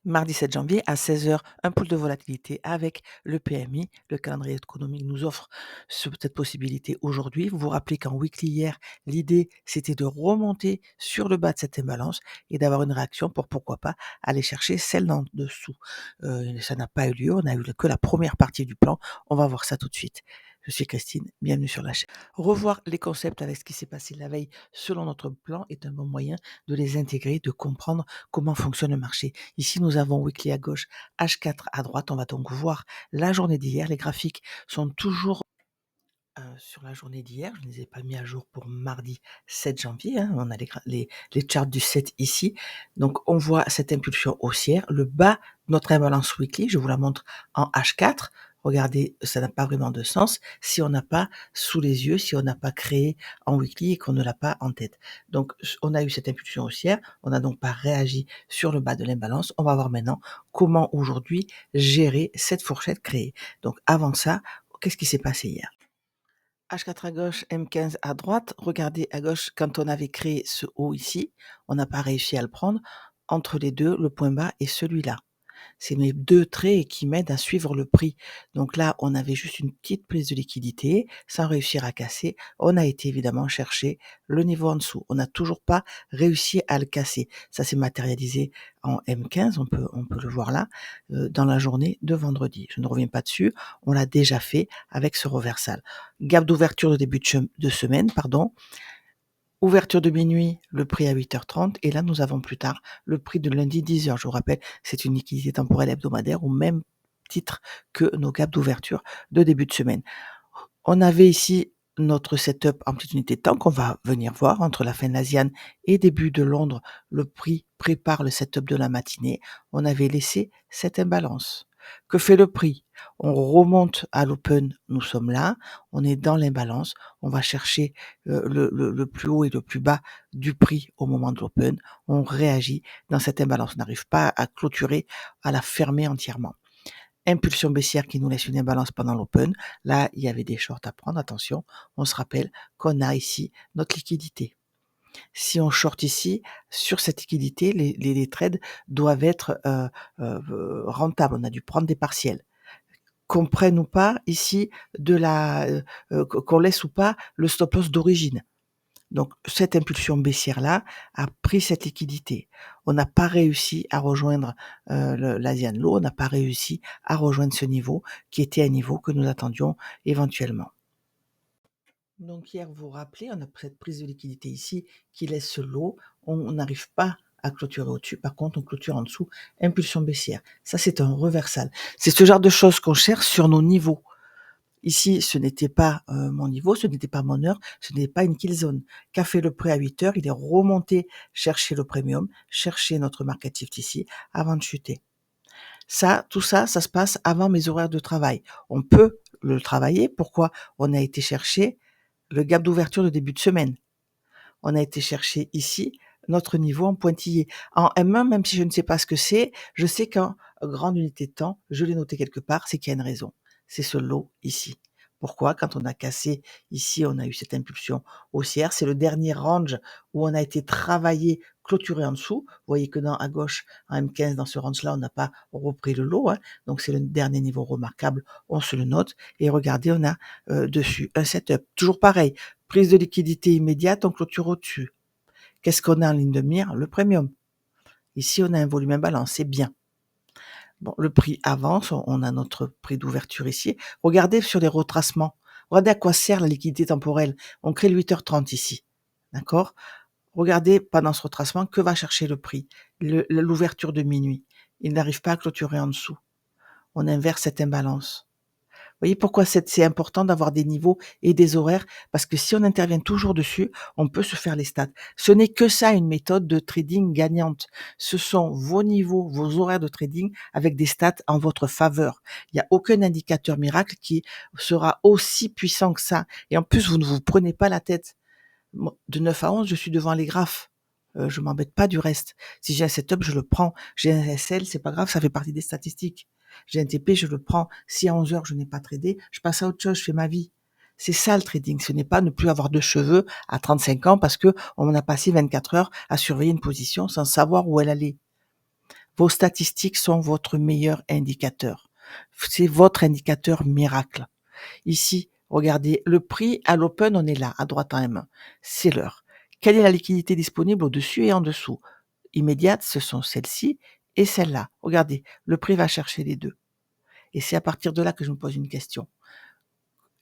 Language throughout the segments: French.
Mardi 7 janvier à 16 heures, un pool de volatilité avec le PMI. Le calendrier économique nous offre cette possibilité aujourd'hui. Vous vous rappelez qu'en weekly hier, l'idée c'était de remonter sur le bas de cette imbalance et d'avoir une réaction pour pourquoi pas aller chercher celle d'en dessous. Ça n'a pas eu lieu, on a eu que la première partie du plan. On va voir ça tout de suite. Je suis Christine, bienvenue sur la chaîne. Revoir les concepts avec ce qui s'est passé la veille selon notre plan est un bon moyen de les intégrer, de comprendre comment fonctionne le marché. Ici, nous avons weekly à gauche, H4 à droite. On va donc voir la journée d'hier. Les graphiques sont toujours sur la journée d'hier. Je ne les ai pas mis à jour pour mardi 7 janvier. On a les charts du 7 ici. Donc, on voit cette impulsion haussière. Le bas de notre imbalance weekly, je vous la montre en H4. Regardez, ça n'a pas vraiment de sens si on n'a pas sous les yeux, si on n'a pas créé en weekly et qu'on ne l'a pas en tête. Donc, on a eu cette impulsion haussière. On n'a donc pas réagi sur le bas de l'imbalance. On va voir maintenant comment aujourd'hui gérer cette fourchette créée. Donc, avant ça, qu'est-ce qui s'est passé hier? H4 à gauche, M15 à droite. Regardez à gauche, quand on avait créé ce haut ici, on n'a pas réussi à le prendre. Entre les deux, le point bas est celui-là. C'est mes deux traits qui m'aident à suivre le prix. Donc là, on avait juste une petite prise de liquidité sans réussir à casser. On a été évidemment chercher le niveau en dessous. On n'a toujours pas réussi à le casser. Ça s'est matérialisé en M15, on peut le voir là, dans la journée de vendredi. Je ne reviens pas dessus, on l'a déjà fait avec ce reversal. Gap d'ouverture de début de semaine, ouverture de minuit, le prix à 8h30, et là nous avons plus tard le prix de lundi 10h. Je vous rappelle, c'est une liquidité temporelle hebdomadaire au même titre que nos gaps d'ouverture de début de semaine. On avait ici notre setup en petite unité de temps qu'on va venir voir entre la fin de l'Asian et début de Londres. Le prix prépare le setup de la matinée. On avait laissé cette imbalance. Que fait le prix? On remonte à l'open, nous sommes là, on est dans l'imbalance, on va chercher le plus haut et le plus bas du prix au moment de l'open, on réagit dans cette imbalance, on n'arrive pas à clôturer, à la fermer entièrement. Impulsion baissière qui nous laisse une imbalance pendant l'open. Là, il y avait des shorts à prendre. Attention, on se rappelle qu'on a ici notre liquidité. Si on short ici, sur cette liquidité, les trades doivent être rentables. On a dû prendre des partiels. Qu'on prenne ou pas ici qu'on laisse ou pas le stop loss d'origine. Donc, cette impulsion baissière-là a pris cette liquidité. On n'a pas réussi à rejoindre l'Asian Low, on n'a pas réussi à rejoindre ce niveau qui était un niveau que nous attendions éventuellement. Donc hier, vous vous rappelez, on a cette prise de liquidité ici qui laisse ce lot. On n'arrive pas à clôturer au-dessus. Par contre, on clôture en dessous, impulsion baissière. Ça, c'est un reversal. C'est ce genre de choses qu'on cherche sur nos niveaux. Ici, ce n'était pas mon niveau, ce n'était pas mon heure, ce n'est pas une kill zone. Qu'a fait le prêt à 8 heures? Il est remonté chercher le premium, chercher notre market shift ici, avant de chuter. Tout ça se passe avant mes horaires de travail. On peut le travailler. Pourquoi? On a été chercher le gap d'ouverture de début de semaine. On a été chercher ici notre niveau en pointillé. En M1, même si je ne sais pas ce que c'est, je sais qu'en grande unité de temps, je l'ai noté quelque part, c'est qu'il y a une raison. C'est ce lot ici. Pourquoi? Quand on a cassé ici, on a eu cette impulsion haussière. C'est le dernier range où on a été travaillé, clôturé en dessous. Vous voyez que à gauche, en M15, dans ce range-là, on n'a pas repris le lot. Donc, c'est le dernier niveau remarquable. On se le note. Et regardez, on a dessus un setup. Toujours pareil. Prise de liquidité immédiate, on clôture au-dessus. Qu'est-ce qu'on a en ligne de mire? Le premium. Ici, on a un volume imbalance, c'est bien. Bon, le prix avance, on a notre prix d'ouverture ici. Regardez sur les retracements. Regardez à quoi sert la liquidité temporelle. On crée le 8h30 ici. D'accord? Regardez pendant ce retracement, que va chercher le prix? L'ouverture de minuit. Il n'arrive pas à clôturer en dessous. On inverse cette imbalance. Vous voyez pourquoi c'est important d'avoir des niveaux et des horaires? Parce que si on intervient toujours dessus, on peut se faire les stats. Ce n'est que ça, une méthode de trading gagnante. Ce sont vos niveaux, vos horaires de trading avec des stats en votre faveur. Il n'y a aucun indicateur miracle qui sera aussi puissant que ça. Et en plus, vous ne vous prenez pas la tête. De 9 à 11, je suis devant les graphes. Je m'embête pas du reste. Si j'ai un setup, je le prends. J'ai un SL, c'est pas grave, ça fait partie des statistiques. J'ai un TP, je le prends. Si à 11 heures, je n'ai pas tradé, je passe à autre chose, je fais ma vie. C'est ça le trading. Ce n'est pas ne plus avoir de cheveux à 35 ans parce que on a passé 24 heures à surveiller une position sans savoir où elle allait. Vos statistiques sont votre meilleur indicateur. C'est votre indicateur miracle. Ici, regardez, le prix à l'open, on est là, à droite en M1. C'est l'heure. Quelle est la liquidité disponible au-dessus et en dessous? Immédiate, ce sont celle-ci et celle-là. Regardez, le prix va chercher les deux. Et c'est à partir de là que je me pose une question.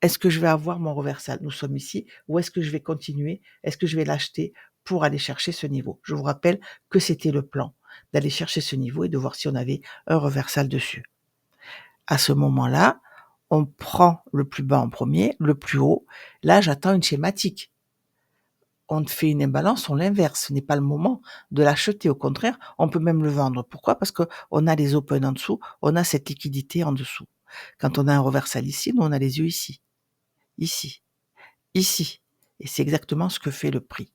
Est-ce que je vais avoir mon reversal? Nous sommes ici. Ou est-ce que je vais continuer? Est-ce que je vais l'acheter pour aller chercher ce niveau? Je vous rappelle que c'était le plan, d'aller chercher ce niveau et de voir si on avait un reversal dessus. À ce moment-là, on prend le plus bas en premier, le plus haut. Là, j'attends une schématique. On fait une imbalance, on l'inverse. Ce n'est pas le moment de l'acheter. Au contraire, on peut même le vendre. Pourquoi? Parce qu'on a les open en dessous, on a cette liquidité en dessous. Quand on a un reversal ici, nous, on a les yeux ici, ici, ici. Et c'est exactement ce que fait le prix.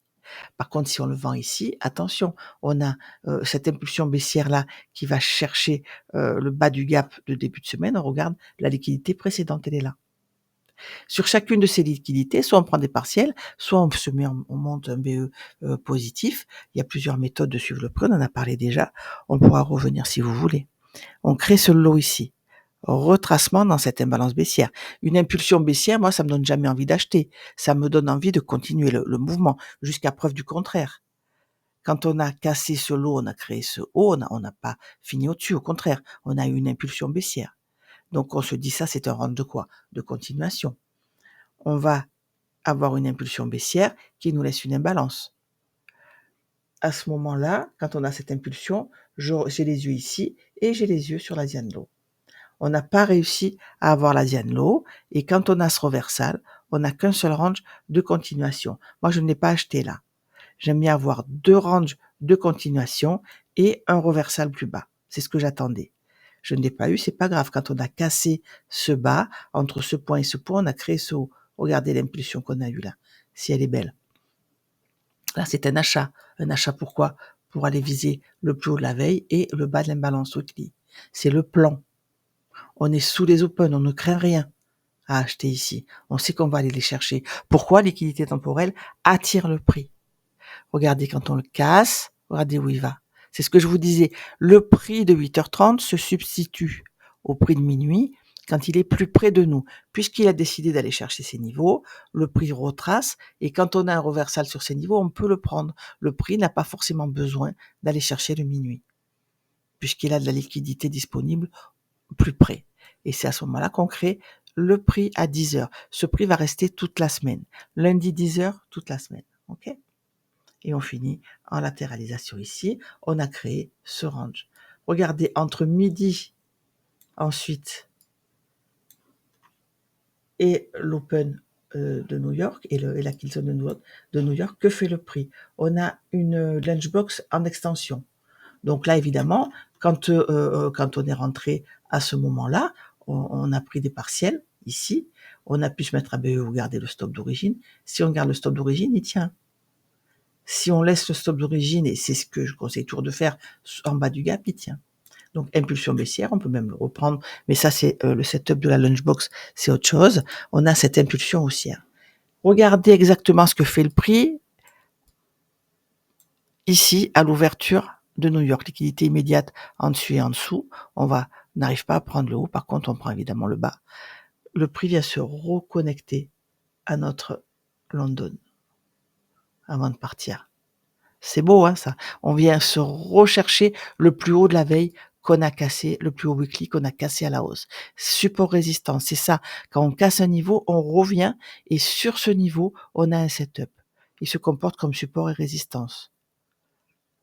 Par contre, si on le vend ici, attention, on a cette impulsion baissière-là qui va chercher le bas du gap de début de semaine. On regarde la liquidité précédente, elle est là. Sur chacune de ces liquidités, soit on prend des partiels, soit on monte un BE positif. Il y a plusieurs méthodes de suivre le prix, on en a parlé déjà. On pourra revenir si vous voulez. On crée ce lot ici. Retracement dans cette imbalance baissière. Une impulsion baissière, moi, ça me donne jamais envie d'acheter. Ça me donne envie de continuer le mouvement jusqu'à preuve du contraire. Quand on a cassé ce lot, on a créé ce haut, on n'a pas fini au-dessus. Au contraire, on a eu une impulsion baissière. Donc on se dit ça, c'est un round de quoi? De continuation. On va avoir une impulsion baissière qui nous laisse une imbalance. À ce moment-là, quand on a cette impulsion, j'ai les yeux ici et j'ai les yeux sur l'Asian Low. On n'a pas réussi à avoir l'Asian Low et quand on a ce reversal, on n'a qu'un seul range de continuation. Moi, je ne l'ai pas acheté là. J'aime bien avoir deux ranges de continuation et un reversal plus bas. C'est ce que j'attendais. Je ne l'ai pas eu, c'est pas grave. Quand on a cassé ce bas, entre ce point et ce point, on a créé ce haut. Regardez l'impulsion qu'on a eue là, si elle est belle. Là, c'est un achat. Un achat pourquoi? Pour aller viser le plus haut de la veille et le bas de l'imbalance weekly. C'est le plan. On est sous les open, on ne craint rien à acheter ici. On sait qu'on va aller les chercher. Pourquoi? Liquidité temporelle attire le prix. Regardez, quand on le casse, regardez où il va. C'est ce que je vous disais. Le prix de 8h30 se substitue au prix de minuit quand il est plus près de nous. Puisqu'il a décidé d'aller chercher ces niveaux, le prix retrace et quand on a un reversal sur ces niveaux, on peut le prendre. Le prix n'a pas forcément besoin d'aller chercher le minuit puisqu'il a de la liquidité disponible plus près. Et c'est à ce moment-là qu'on crée le prix à 10h. Ce prix va rester toute la semaine. Lundi 10h, toute la semaine. OK? Et on finit en latéralisation ici. On a créé ce range. Regardez, entre midi, ensuite, et l'open de New York, et la kill zone de New York, que fait le prix? On a une lunchbox en extension. Donc là, évidemment, quand on est rentré à ce moment-là, on a pris des partiels ici. On a pu se mettre à BE ou garder le stop d'origine. Si on garde le stop d'origine, il tient. Si on laisse le stop d'origine, et c'est ce que je conseille toujours de faire en bas du gap, il tient. Donc impulsion baissière, on peut même le reprendre, mais ça c'est le setup de la lunchbox, c'est autre chose. On a cette impulsion haussière. Regardez exactement ce que fait le prix ici à l'ouverture de New York. Liquidité immédiate en dessus et en dessous. On n'arrive pas à prendre le haut, par contre on prend évidemment le bas. Le prix vient se reconnecter à notre London avant de partir. C'est beau, hein, ça. On vient se rechercher le plus haut de la veille qu'on a cassé, le plus haut weekly qu'on a cassé à la hausse. Support résistance, c'est ça. Quand on casse un niveau, on revient et sur ce niveau, on a un setup. Il se comporte comme support et résistance.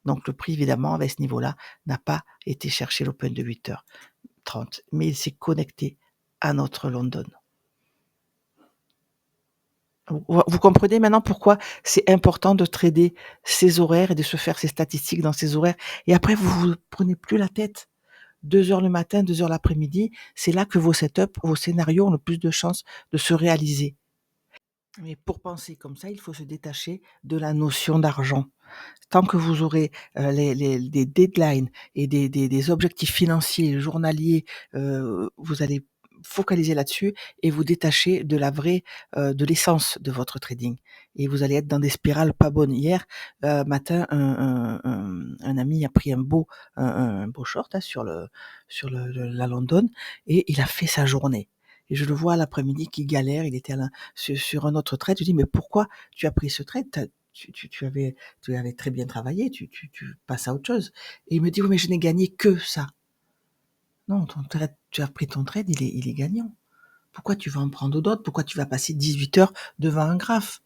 Donc le prix, évidemment, avec ce niveau-là, n'a pas été chercher l'open de 8h30, mais il s'est connecté à notre London. Vous comprenez maintenant pourquoi c'est important de trader ces horaires et de se faire ces statistiques dans ces horaires. Et après, vous vous prenez plus la tête. 2h le matin, 2h l'après-midi, c'est là que vos setups, vos scénarios ont le plus de chances de se réaliser. Mais pour penser comme ça, il faut se détacher de la notion d'argent. Tant que vous aurez des deadlines et des objectifs financiers journaliers, vous allez focaliser là-dessus et vous détacher de la vraie, de l'essence de votre trading et vous allez être dans des spirales pas bonnes. Hier, matin, un ami a pris un beau short, hein, sur la London et il a fait sa journée et je le vois l'après-midi qui galère, il était sur un autre trade. Je lui dis: «Mais pourquoi tu as pris ce trade? Tu avais très bien travaillé, tu passes à autre chose». Et il me dit: «Oui, mais je n'ai gagné que ça». Non, ton trade, tu as pris ton trade, il est gagnant. Pourquoi tu vas en prendre d'autres? Pourquoi tu vas passer 18 heures devant un graphe?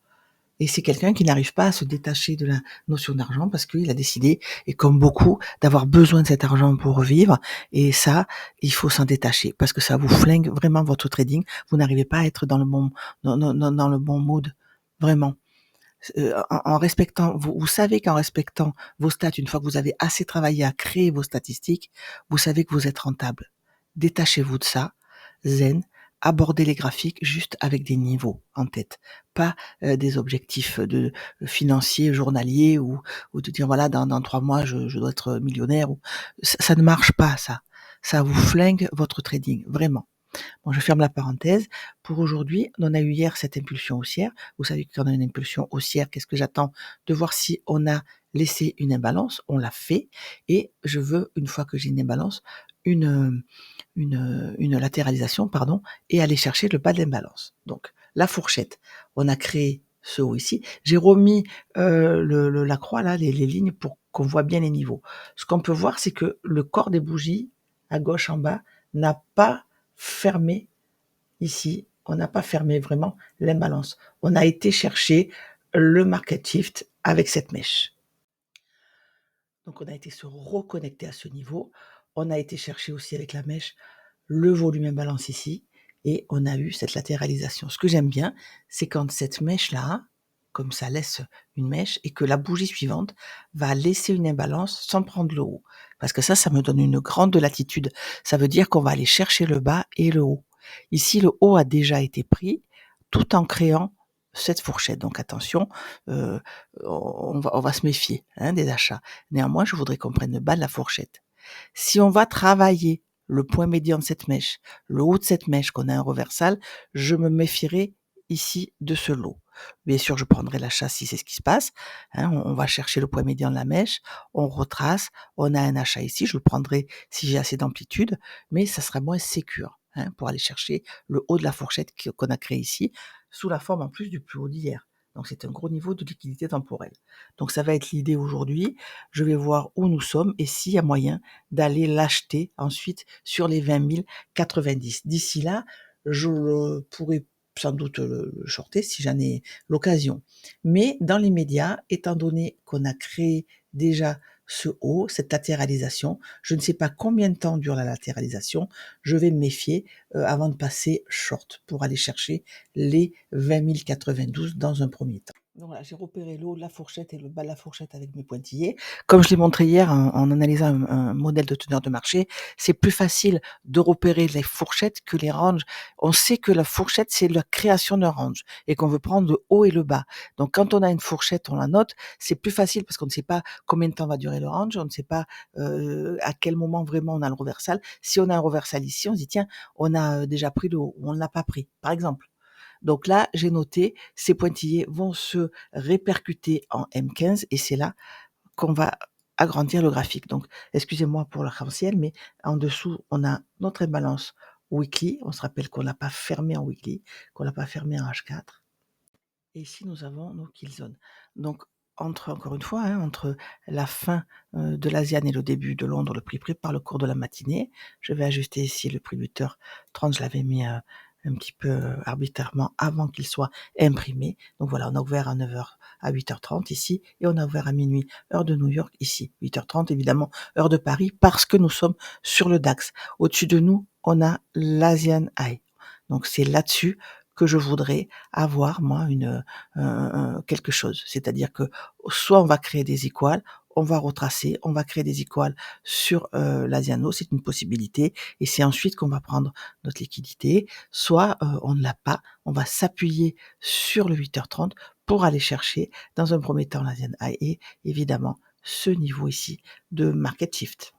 Et c'est quelqu'un qui n'arrive pas à se détacher de la notion d'argent parce qu'il a décidé, et comme beaucoup, d'avoir besoin de cet argent pour vivre. Et ça, il faut s'en détacher parce que ça vous flingue vraiment votre trading. Vous n'arrivez pas à être dans le bon mood. Vraiment. En respectant, vous savez qu'en respectant vos stats, une fois que vous avez assez travaillé à créer vos statistiques, vous savez que vous êtes rentable. Détachez-vous de ça, zen, abordez les graphiques juste avec des niveaux en tête, pas des objectifs de financiers, journaliers ou de dire voilà dans 3 mois je dois être millionnaire. Ça ne marche pas ça. Ça vous flingue votre trading, vraiment. Bon, je ferme la parenthèse. Pour aujourd'hui, on a eu hier cette impulsion haussière. Vous savez que quand on a une impulsion haussière, qu'est-ce que j'attends? De voir si on a laissé une imbalance. On l'a fait. Et je veux, une fois que j'ai une imbalance, une, une latéralisation, pardon, et aller chercher le bas de l'imbalance. Donc, la fourchette. On a créé ce haut ici. J'ai remis la croix, là, les lignes pour qu'on voit bien les niveaux. Ce qu'on peut voir, c'est que le corps des bougies, à gauche en bas, n'a pas fermé ici. On n'a pas fermé vraiment l'imbalance. On a été chercher le market shift avec cette mèche. Donc on a été se reconnecter à ce niveau. On a été chercher aussi avec la mèche le volume imbalance ici. Et on a eu cette latéralisation. Ce que j'aime bien, c'est quand cette mèche-là, comme ça laisse une mèche, et que la bougie suivante va laisser une imbalance sans prendre le haut. Parce que ça me donne une grande latitude. Ça veut dire qu'on va aller chercher le bas et le haut. Ici, le haut a déjà été pris, tout en créant cette fourchette. Donc attention, on va se méfier, hein, des achats. Néanmoins, je voudrais qu'on prenne le bas de la fourchette. Si on va travailler le point médian de cette mèche, le haut de cette mèche, qu'on a un reversal, je me méfierai ici de ce lot. Bien sûr, je prendrai l'achat si c'est ce qui se passe, hein. On va chercher le point médian de la mèche, on retrace, on a un achat ici, je le prendrai si j'ai assez d'amplitude, mais ça sera moins sécure, hein, pour aller chercher le haut de la fourchette qu'on a créé ici, sous la forme en plus du plus haut d'hier. Donc c'est un gros niveau de liquidité temporelle. Donc ça va être l'idée aujourd'hui. Je vais voir où nous sommes et s'il y a moyen d'aller l'acheter ensuite sur les 20 090. D'ici là, je pourrais sans doute le shorter si j'en ai l'occasion. Mais dans les médias, étant donné qu'on a créé déjà ce haut, cette latéralisation, je ne sais pas combien de temps dure la latéralisation, je vais me méfier avant de passer short pour aller chercher les 20 092 dans un premier temps. Donc voilà, j'ai repéré le haut de la fourchette et le bas de la fourchette avec mes pointillés. Comme je l'ai montré hier en analysant un modèle de teneur de marché, c'est plus facile de repérer les fourchettes que les ranges. On sait que la fourchette, c'est la création d'un range et qu'on veut prendre le haut et le bas. Donc quand on a une fourchette, on la note, c'est plus facile parce qu'on ne sait pas combien de temps va durer le range, on ne sait pas à quel moment vraiment on a le reversal. Si on a un reversal ici, on se dit tiens, on a déjà pris le haut ou on ne l'a pas pris, par exemple. Donc là, j'ai noté, ces pointillés vont se répercuter en M15 et c'est là qu'on va agrandir le graphique. Donc, excusez-moi pour l'arc-en-ciel, mais en dessous, on a notre imbalance weekly. On se rappelle qu'on l'a pas fermé en weekly, qu'on l'a pas fermé en H4. Et ici, nous avons nos kill zones. Donc, encore une fois, hein, entre la fin de l'Asian et le début de Londres, le prix pris par le cours de la matinée, je vais ajuster ici le prix buteur 30, je l'avais mis un petit peu arbitrairement avant qu'il soit imprimé. Donc voilà, on a ouvert à 9h à 8h30 ici et on a ouvert à minuit, heure de New York ici. 8h30 évidemment, heure de Paris parce que nous sommes sur le DAX. Au-dessus de nous, on a l'Asian High. Donc c'est là-dessus que je voudrais avoir, moi, quelque chose. C'est-à-dire que soit on va créer des équales, on va retracer, on va créer des équales sur l'Asiano, c'est une possibilité, et c'est ensuite qu'on va prendre notre liquidité, soit on ne l'a pas, on va s'appuyer sur le 8h30 pour aller chercher dans un premier temps l'Asian High et évidemment ce niveau ici de market shift.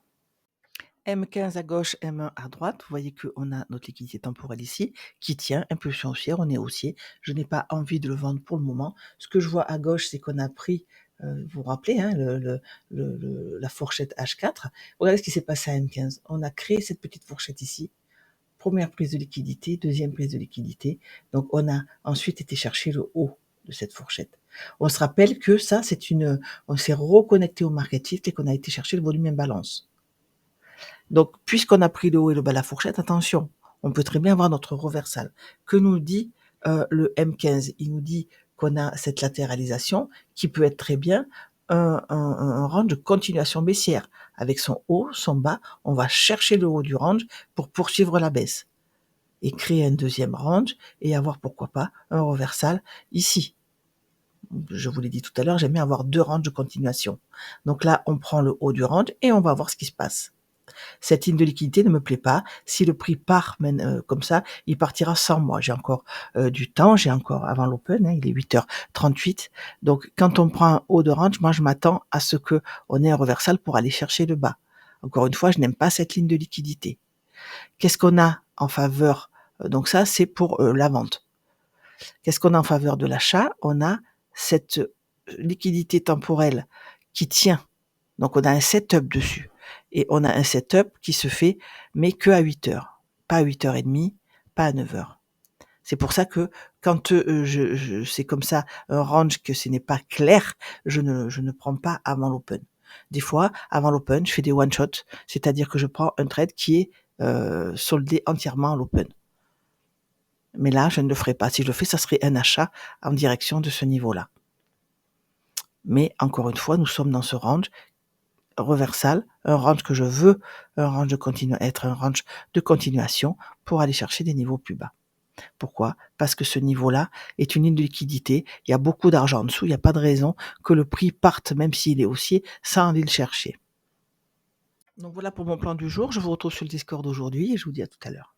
M15 à gauche, M1 à droite. Vous voyez qu'on a notre liquidité temporelle ici qui tient, impulsion haussière, on est haussier. Je n'ai pas envie de le vendre pour le moment. Ce que je vois à gauche, c'est qu'on a pris, vous vous rappelez, hein, la fourchette H4. Regardez ce qui s'est passé à M15. On a créé cette petite fourchette ici. Première prise de liquidité, deuxième prise de liquidité. Donc on a ensuite été chercher le haut de cette fourchette. On se rappelle que ça, on s'est reconnecté au market shift et qu'on a été chercher le volume imbalance. Donc, puisqu'on a pris le haut et le bas de la fourchette, attention, on peut très bien avoir notre reversal. Que nous dit le M15? Il nous dit qu'on a cette latéralisation qui peut être très bien un range de continuation baissière. Avec son haut, son bas, on va chercher le haut du range pour poursuivre la baisse et créer un deuxième range et avoir pourquoi pas un reversal ici. Je vous l'ai dit tout à l'heure, j'aime bien avoir deux ranges de continuation. Donc là, on prend le haut du range et on va voir ce qui se passe. Cette ligne de liquidité ne me plaît pas. Si le prix part comme ça, il partira sans moi. J'ai encore du temps, j'ai encore avant l'open, hein, il est 8h38. Donc quand on prend un haut de range, moi je m'attends à ce que on ait un reversal pour aller chercher le bas. Encore une fois, je n'aime pas cette ligne de liquidité. Qu'est-ce qu'on a en faveur? Donc ça, c'est pour la vente. Qu'est-ce qu'on a en faveur de l'achat? On a cette liquidité temporelle qui tient. Donc on a un setup dessus. Et on a un setup qui se fait, mais que à 8 heures. Pas à 8h30, pas à 9 heures. C'est pour ça que quand c'est comme ça un range que ce n'est pas clair, je ne prends pas avant l'open. Des fois, avant l'open, je fais des one shot, c'est-à-dire que je prends un trade qui est soldé entièrement à l'open. Mais là, je ne le ferai pas. Si je le fais, ça serait un achat en direction de ce niveau-là. Mais encore une fois, nous sommes dans ce range reversal, un range que je veux, être un range de continuation pour aller chercher des niveaux plus bas. Pourquoi? Parce que ce niveau-là est une ligne de liquidité, il y a beaucoup d'argent en dessous, il n'y a pas de raison que le prix parte, même s'il est haussier, sans aller le chercher. Donc voilà pour mon plan du jour, je vous retrouve sur le Discord aujourd'hui et je vous dis à tout à l'heure.